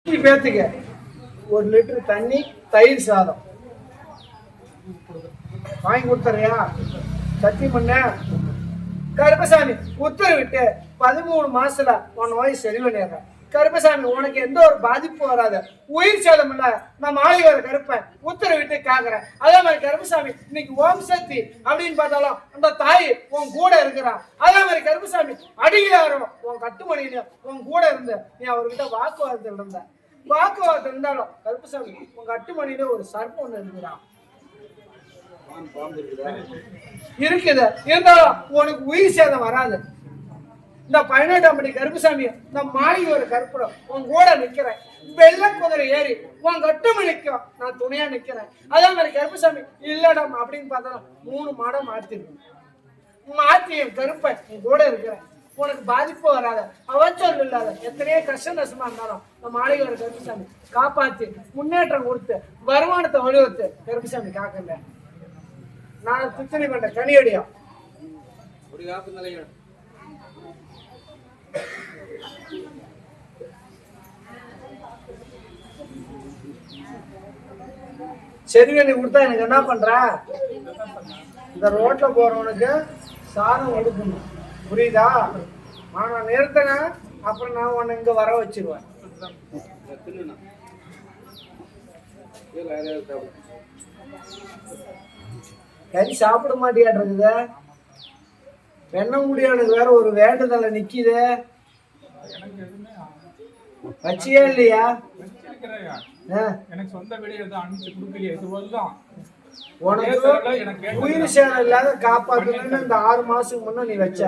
பேத்துக்கு 1 லிட்டர் தண்ணி, தயிர் சாதம் வாங்கி கொடுத்துறியா? சத்தியம் பண்ண. கருப்பசாமி உத்தரவிட்டு 13 மாசத்துல உன் நோய் சரி பண்ணிடுறேன். கருப்பசாமி உனக்கு எந்த ஒரு பாதிப்பு வராது, உயிர் சேதம் இல்ல. நான் மாளிகை வர கருப்பேன் உத்தரவிட்டு காக்குறேன். அதே மாதிரி கருப்பசாமி இன்னைக்கு ஓம் சக்தி அப்படின்னு பார்த்தாலும் அந்த தாய் உன் கூட இருக்கிறான். அதே மாதிரி கருப்பசாமி அடியிலாரும் உன் கட்டுமணியில உன் கூட இருந்து நீ அவர்கிட்ட வாக்குவாதத்தில் இருந்த. வாக்குவாதம் இருந்தாலும் கருப்பசாமி உங்க கட்டுமணியில ஒரு சர்ப்பம் ஒண்ணு இருக்கிறான் இருக்குது. இருந்தாலும் உனக்கு உயிர் சேதம் வராது. இந்த 18ஆம் படி கருப்பசாமி நான் மாளிகை ஒரு கருப்புறம் உன் கூட நிக்கிறேன். வெள்ளை குதிரை ஏறி உன் கட்டுமணிக்கும் நான் துணையா நிக்கிறேன். அதே மாதிரி கருப்பசாமி இல்லடம் அப்படின்னு பார்த்தா 3 மாடம் மாத்திருக்கேன். மாத்தி என் கருப்பை உன் கூட இருக்கிறேன். உனக்கு பாதிப்பு வராத, அவச்சொல் இல்லாத, எத்தனையோ கஷ்ட நஷ்டமா இருந்தாலும் நம்ம மாளிகை ஒரு கருப்பசாமி காப்பாத்தி முன்னேற்றம் கொடுத்து வருமானத்தை வலியுறுத்து கருப்பசாமி காக்கல. நான் துத்தனை பண்ண கனியடியா சரி பண்ணி கொடுத்தா எனக்கு என்ன பண்ற? இந்த ரோட்ல போறவனுக்கு சாதம் எடுக்கணும், புரியுதா? நான் நிறுத்தின அப்புறம் நான் உன்னை இங்க வர வச்சிருவேன். கறி சாப்பிட மாட்டியாடுறது. வெண்ண முடியானுக்கு வேற ஒரு வேண்டுதலை நிக்குது. வச்சியே இல்லையா? எனக்கு சொந்த வீடு அனுப்பிச்சு கொடுக்கலையே. உனக்கு உயிர் சேதம் இல்லாத காப்பாத்தணும்னு இந்த 6 மாசத்துக்கு முன்ன நீ வச்ச.